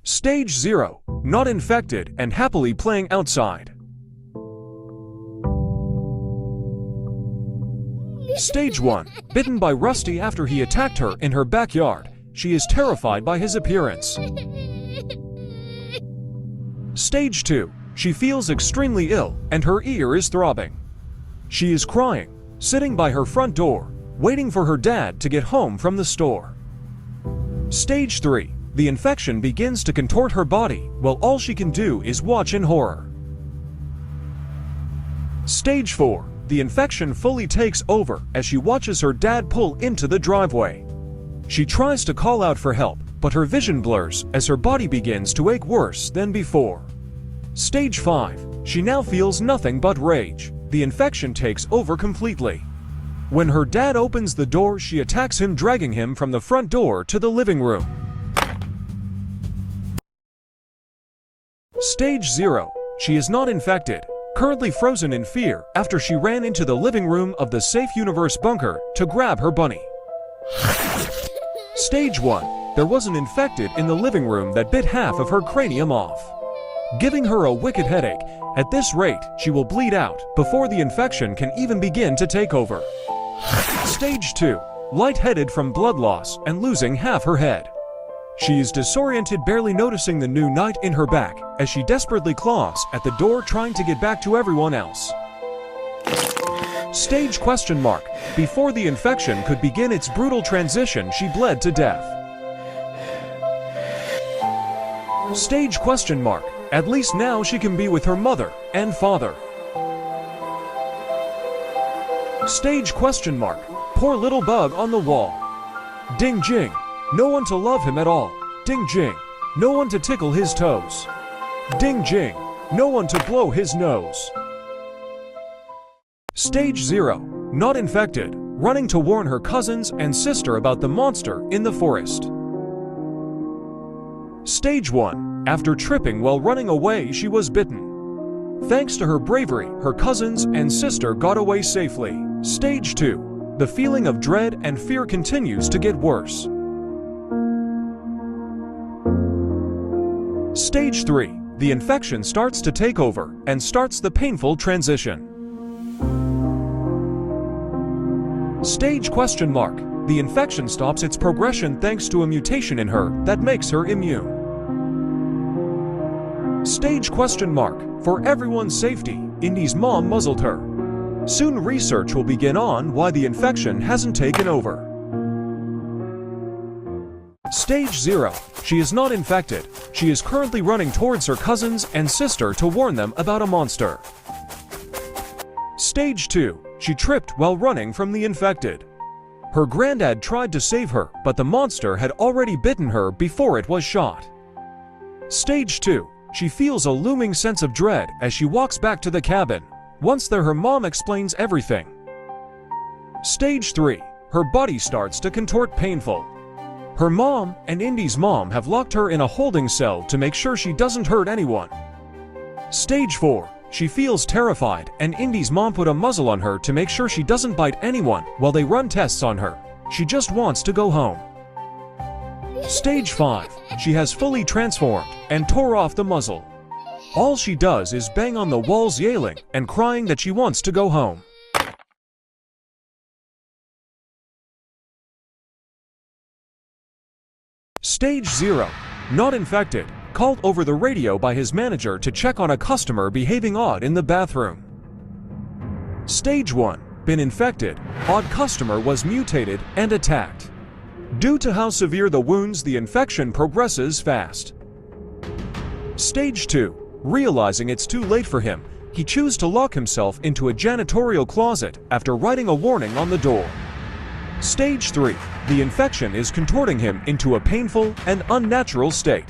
Stage 0. Not infected and happily playing outside. Stage 1. Bitten by Rusty after he attacked her in her backyard. She is terrified by his appearance. Stage 2. She feels extremely ill and her ear is throbbing. She is crying, sitting by her front door, waiting for her dad to get home from the store. Stage 3. The infection begins to contort her body while all she can do is watch in horror. Stage 4. The infection fully takes over as she watches her dad pull into the driveway. She tries to call out for help, but her vision blurs as her body begins to ache worse than before. Stage 5. She now feels nothing but rage. The infection takes over completely. When her dad opens the door, she attacks him, dragging him from the front door to the living room. Stage 0. She is not infected, currently frozen in fear after she ran into the living room of the Safe Universe bunker to grab her bunny. Stage 1. There was an infected in the living room that bit half of her cranium off, giving her a wicked headache. At this rate, she will bleed out before the infection can even begin to take over. Stage 2. Lightheaded from blood loss and losing half her head. She is disoriented, barely noticing the new night in her back as she desperately claws at the door, trying to get back to everyone else. Stage ? Before the infection could begin its brutal transition, she bled to death. Stage ? At least now she can be with her mother and father. Stage ? Poor little bug on the wall. Ding jing. No one to love him at all. Ding jing. No one to tickle his toes. Ding jing. No one to blow his nose. Stage 0. Not infected, running to warn her cousins and sister about the monster in the forest. Stage 1. After tripping while running away, she was bitten. Thanks to her bravery, her cousins and sister got away safely. Stage 2. The feeling of dread and fear continues to get worse. Stage 3. The infection starts to take over and starts the painful transition. Stage ? The infection stops its progression thanks to a mutation in her that makes her immune. Stage ? For everyone's safety, Indy's mom muzzled her. Soon research will begin on why the infection hasn't taken over. Stage 0. She is not infected. She is currently running towards her cousins and sister to warn them about a monster. Stage 2. She tripped while running from the infected. Her granddad tried to save her, but the monster had already bitten her before it was shot. Stage 2. She feels a looming sense of dread as she walks back to the cabin. Once there, her mom explains everything. Stage 3. Her body starts to contort, painful. Her mom and Indy's mom have locked her in a holding cell to make sure she doesn't hurt anyone. Stage 4. She feels terrified and Indy's mom put a muzzle on her to make sure she doesn't bite anyone while they run tests on her. She just wants to go home. Stage 5. She has fully transformed and tore off the muzzle. All she does is bang on the walls, yelling and crying that she wants to go home. Stage 0. Not infected, called over the radio by his manager to check on a customer behaving odd in the bathroom. Stage 1. Been infected, odd customer was mutated and attacked. Due to how severe the wounds, the infection progresses fast. Stage 2. Realizing it's too late for him, he chooses to lock himself into a janitorial closet after writing a warning on the door. Stage 3. The infection is contorting him into a painful and unnatural state.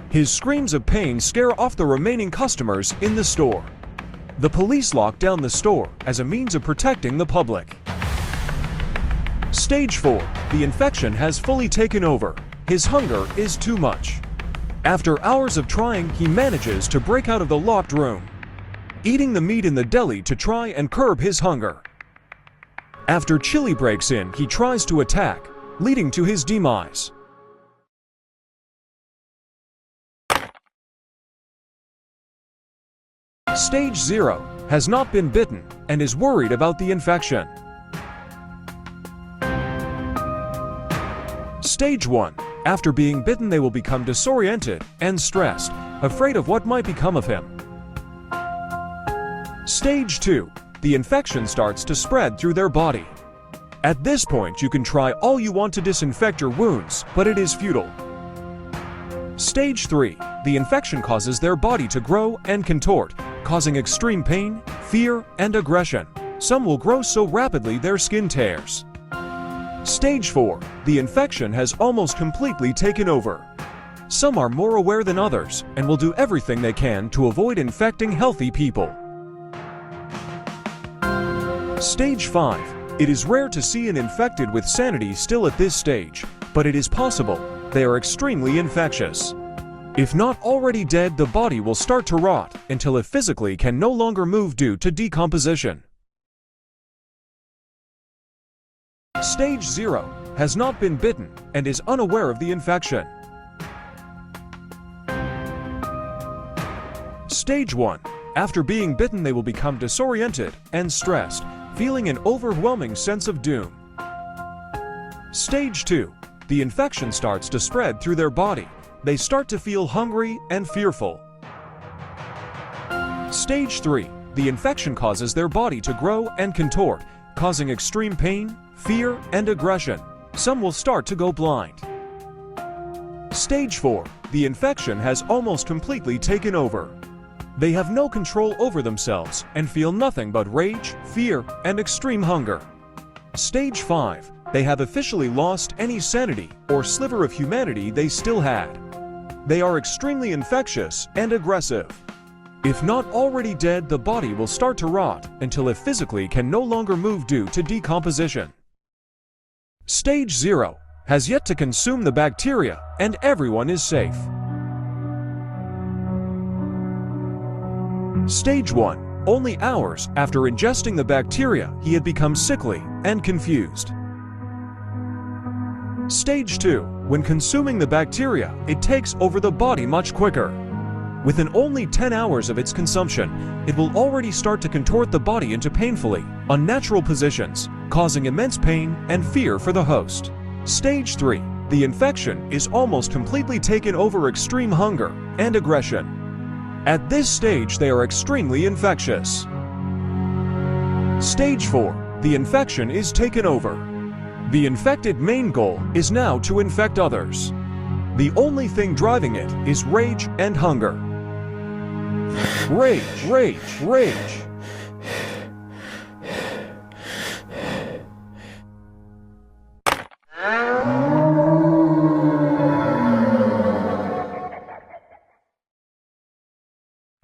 His screams of pain scare off the remaining customers in the store. The police lock down the store as a means of protecting the public. Stage 4. The infection has fully taken over. His hunger is too much. After hours of trying, he manages to break out of the locked room, eating the meat in the deli to try and curb his hunger. After Chili breaks in, he tries to attack, leading to his demise. Stage 0 has not been bitten and is worried about the infection. Stage 1. After being bitten, they will become disoriented and stressed, afraid of what might become of him. Stage 2. The infection starts to spread through their body. At this point, you can try all you want to disinfect your wounds, but it is futile. Stage 3. The infection causes their body to grow and contort, causing extreme pain, fear, and aggression. Some will grow so rapidly their skin tears. Stage 4. The infection has almost completely taken over. Some are more aware than others and will do everything they can to avoid infecting healthy people. Stage 5. It is rare to see an infected with sanity still at this stage, but it is possible. They are extremely infectious. If not already dead, the body will start to rot until it physically can no longer move due to decomposition. Stage 0 has not been bitten and is unaware of the infection. Stage 1. After being bitten, they will become disoriented and stressed, feeling an overwhelming sense of doom. Stage 2. The infection starts to spread through their body. They start to feel hungry and fearful. Stage 3. The infection causes their body to grow and contort, causing extreme pain, fear, and aggression. Some will start to go blind. Stage 4. The infection has almost completely taken over. They have no control over themselves and feel nothing but rage, fear, and extreme hunger. Stage 5. They have officially lost any sanity or sliver of humanity they still had. They are extremely infectious and aggressive. If not already dead, the body will start to rot until it physically can no longer move due to decomposition. Stage 0 has yet to consume the bacteria and everyone is safe. Stage 1. Only hours after ingesting the bacteria, he had become sickly and confused. Stage 2. When consuming the bacteria, it takes over the body much quicker. Within only 10 hours of its consumption, it will already start to contort the body into painfully unnatural positions, causing immense pain and fear for the host. Stage 3. The infection is almost completely taken over extreme hunger and aggression. At this stage, they are extremely infectious. Stage 4. The infection is taken over. The infected main goal is now to infect others. The only thing driving it is rage and hunger. Rage, rage, rage.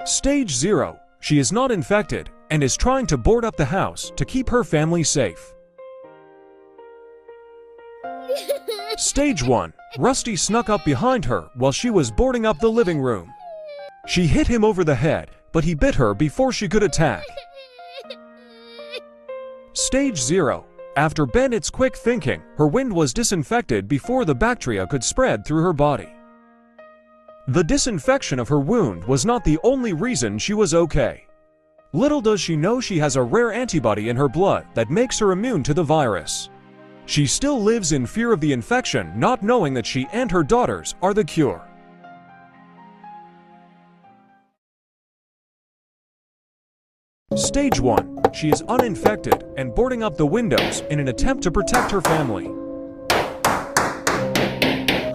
Stage 0. She is not infected and is trying to board up the house to keep her family safe. Stage 1. Rusty snuck up behind her while she was boarding up the living room. She hit him over the head, but he bit her before she could attack. Stage 0. After Bandit's quick thinking, her wound was disinfected before the bacteria could spread through her body. The disinfection of her wound was not the only reason she was okay. Little does she know she has a rare antibody in her blood that makes her immune to the virus. She still lives in fear of the infection, not knowing that she and her daughters are the cure. Stage 1. She is uninfected and boarding up the windows in an attempt to protect her family.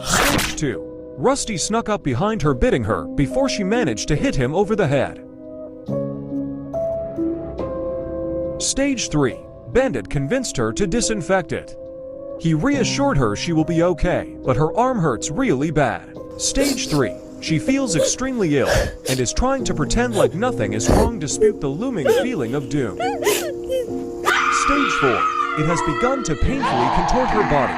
Stage 2. Rusty snuck up behind her, biting her before she managed to hit him over the head. Stage 3. Bandit convinced her to disinfect it. He reassured her she will be okay, but her arm hurts really bad. Stage 3. She feels extremely ill and is trying to pretend like nothing is wrong despite the looming feeling of doom. Stage 4. It has begun to painfully contort her body.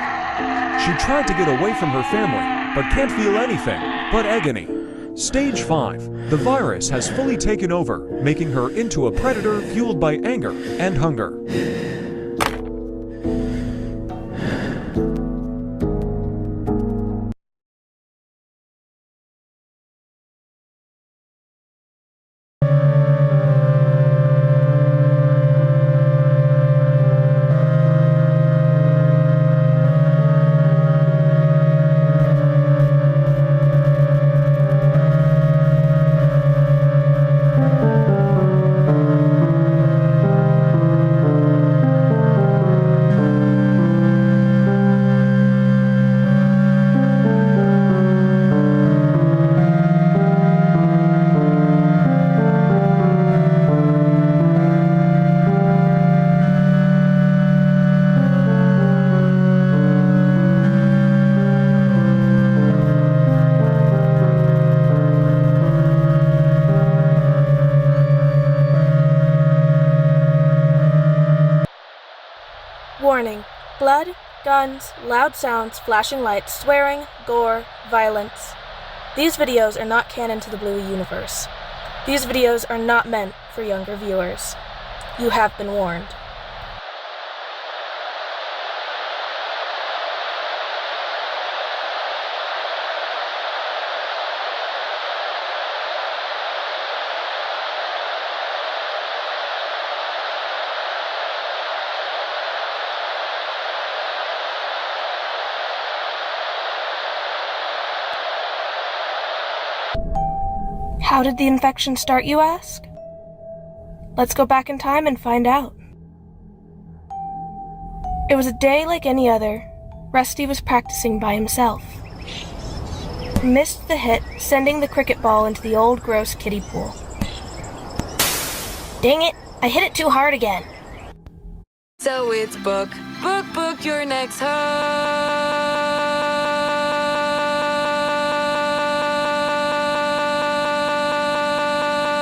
She tried to get away from her family, but can't feel anything but agony. Stage 5. The virus has fully taken over, making her into a predator fueled by anger and hunger. Warning. Blood, guns, loud sounds, flashing lights, swearing, gore, violence. These videos are not canon to the Bluey universe. These videos are not meant for younger viewers. You have been warned. How did the infection start, you ask? Let's go back in time and find out. It was a day like any other. Rusty was practicing by himself. He missed the hit, sending the cricket ball into the old gross kiddie pool. Dang it, I hit it too hard again. So it's book your next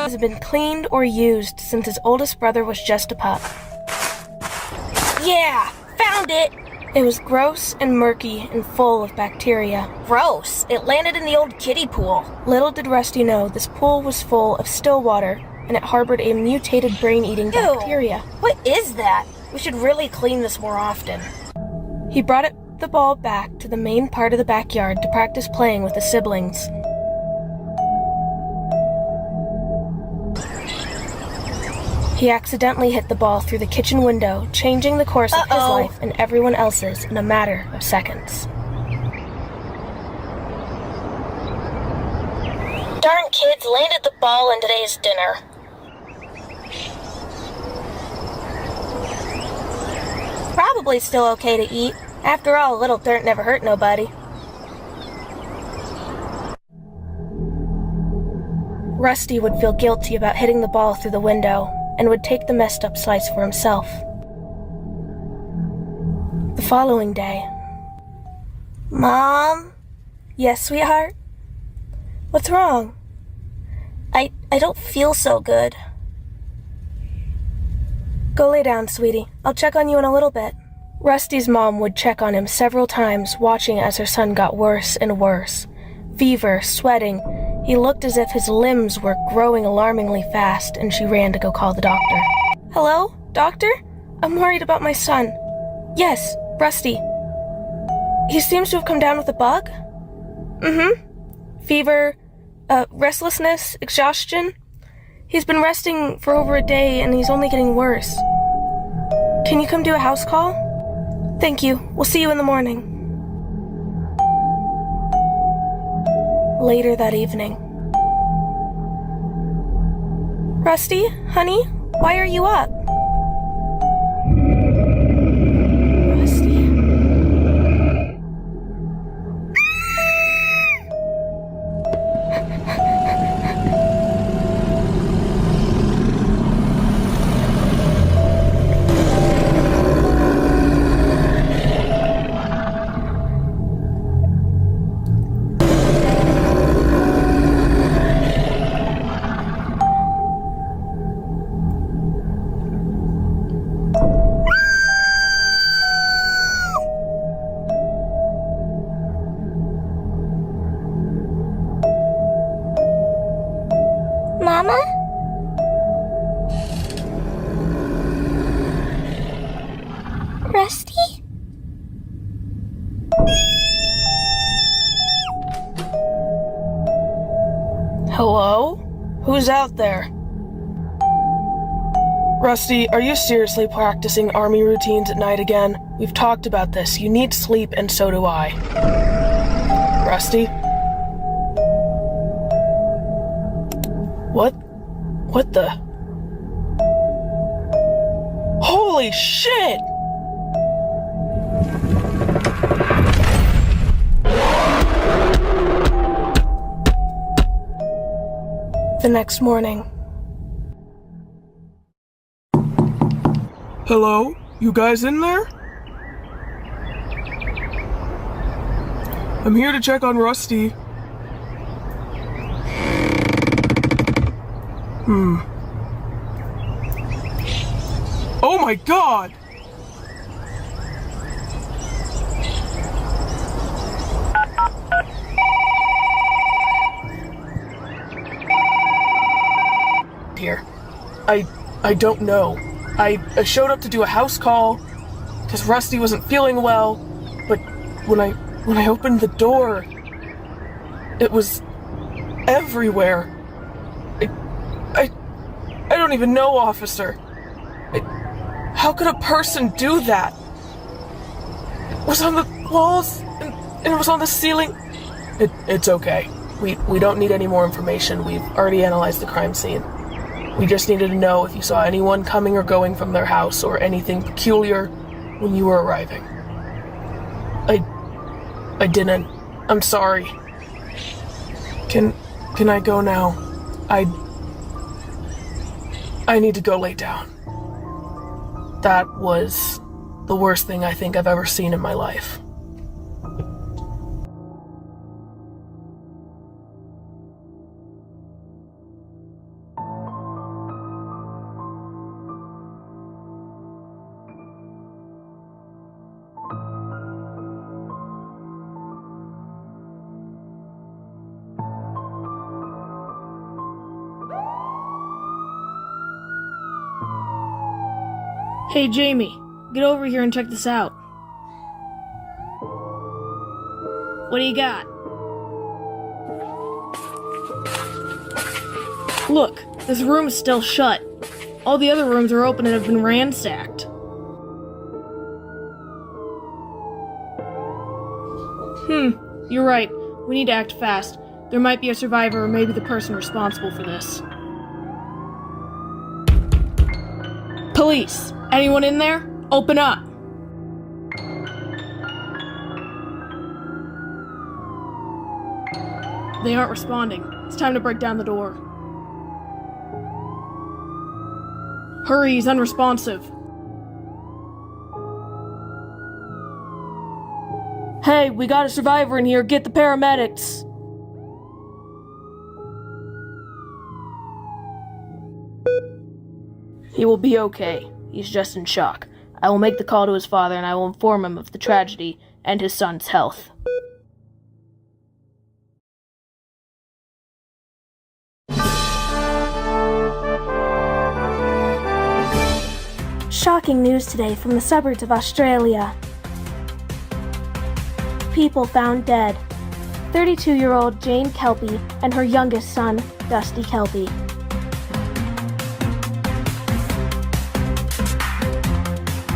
Has been cleaned or used since his oldest brother was just a pup. Yeah, found it! It was gross and murky and full of bacteria. Gross! It landed in the old kiddie pool. Little did Rusty know this pool was full of still water, and it harbored a mutated brain-eating bacteria. What is that? We should really clean this more often. He brought the ball back to the main part of the backyard to practice playing with his siblings. He accidentally hit the ball through the kitchen window, changing the course of his life and everyone else's in a matter of seconds. Darn kids landed the ball in today's dinner. Probably still okay to eat. After all, a little dirt never hurt nobody. Rusty would feel guilty about hitting the ball through the window, and would take the messed up slice for himself. The following day. Mom? Yes, sweetheart? What's wrong? I don't feel so good. Go lay down, sweetie. I'll check on you in a little bit. Rusty's mom would check on him several times, watching as her son got worse and worse. Fever, sweating. He looked as if his limbs were growing alarmingly fast, and she ran to go call the doctor. Hello? Doctor? I'm worried about my son. Yes, Rusty. He seems to have come down with a bug? Fever, restlessness, exhaustion. He's been resting for over a day, and he's only getting worse. Can you come do a house call? Thank you. We'll see you in the morning. Later that evening. Rusty, honey, why are you up? Rusty. Mama? Rusty? Hello? Who's out there? Rusty, are you seriously practicing army routines at night again? We've talked about this. You need sleep, and so do I. Rusty? What the? Holy shit! The next morning. Hello? You guys in there? I'm here to check on Rusty. Oh my god! here? I don't know. I showed up to do a house call because Rusty wasn't feeling well, but when I opened the door, it was everywhere. I don't even know, officer. How could a person do that? It was on the walls and it was on the ceiling. It's okay. We don't need any more information. We've already analyzed the crime scene. We just needed to know if you saw anyone coming or going from their house or anything peculiar when you were arriving. I didn't. I'm sorry. Can I go now? I need to go lay down. That was the worst thing I think I've ever seen in my life. Hey, Jamie, get over here and check this out. What do you got? Look, this room is still shut. All the other rooms are open and have been ransacked. You're right. We need to act fast. There might be a survivor or maybe the person responsible for this. Police! Anyone in there? Open up! They aren't responding. It's time to break down the door. Hurry, he's unresponsive. Hey, we got a survivor in here. Get the paramedics! He will be okay. He's just in shock. I will make the call to his father and I will inform him of the tragedy and his son's health. Shocking news today from the suburbs of Australia. People found dead. 32-year-old Jane Kelpie and her youngest son, Dusty Kelpie.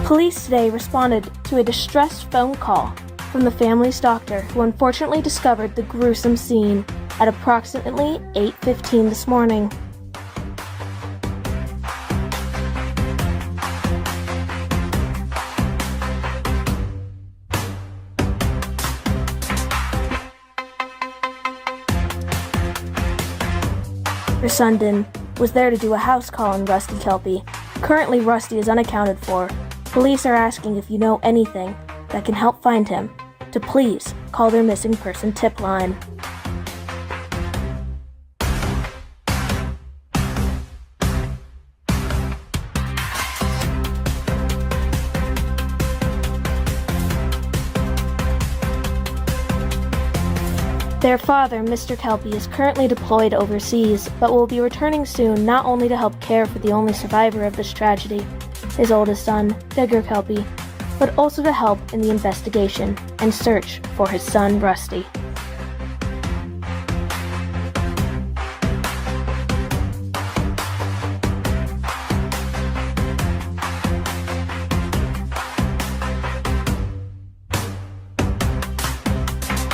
Police today responded to a distressed phone call from the family's doctor, who unfortunately discovered the gruesome scene at approximately 8:15 this morning. Her son Din was there to do a house call on Rusty Kelpie. Currently, Rusty is unaccounted for. Police are asking if you know anything that can help find him, to please call their missing person tip line. Their father, Mr. Kelpie, is currently deployed overseas, but will be returning soon not only to help care for the only survivor of this tragedy, his oldest son, Digger Kelpie, but also to help in the investigation and search for his son, Rusty.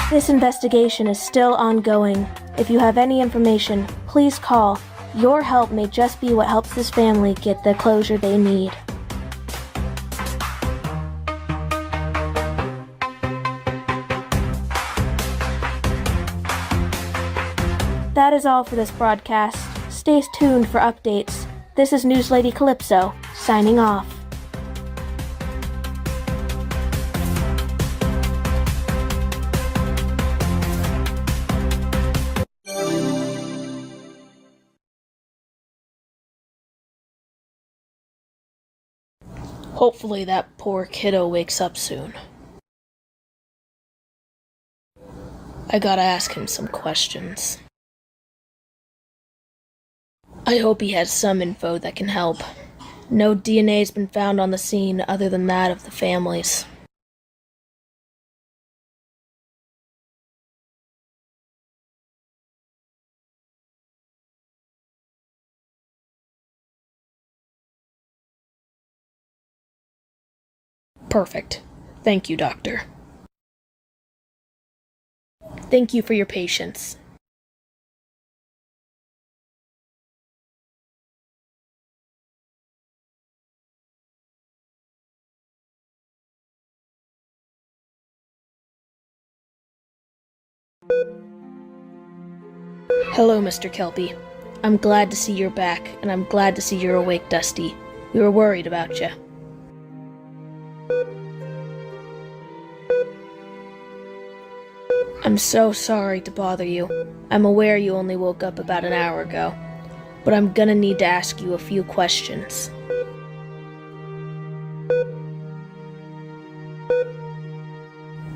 This investigation is still ongoing. If you have any information, please call. Your help may just be what helps this family get the closure they need. That is all for this broadcast. Stay tuned for updates. This is News Lady Calypso, signing off. Hopefully that poor kiddo wakes up soon. I gotta ask him some questions. I hope he has some info that can help. No DNA has been found on the scene other than that of the families. Perfect. Thank you, Doctor. Thank you for your patience. Hello, Mr. Kelpie. I'm glad to see you're back, and I'm glad to see you're awake, Dusty. We were worried about you. I'm so sorry to bother you. I'm aware you only woke up about an hour ago, but I'm gonna need to ask you a few questions.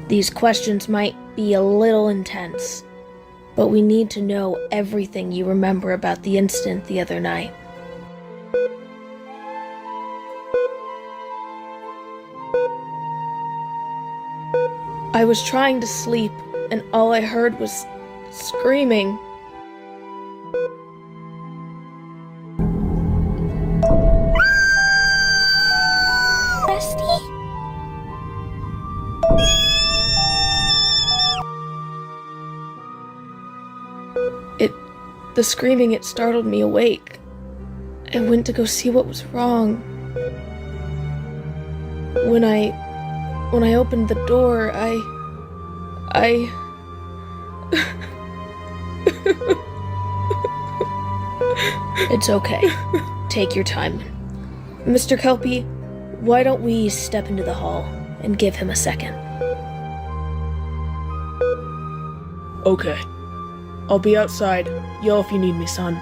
These questions might be a little intense, but we need to know everything you remember about the incident the other night. I was trying to sleep, and all I heard was screaming. Rusty? The screaming, it startled me awake. I went to go see what was wrong. When I opened the door, It's okay. Take your time. Mr. Kelpie, why don't we step into the hall and give him a second? Okay. I'll be outside. Yell if you need me, son.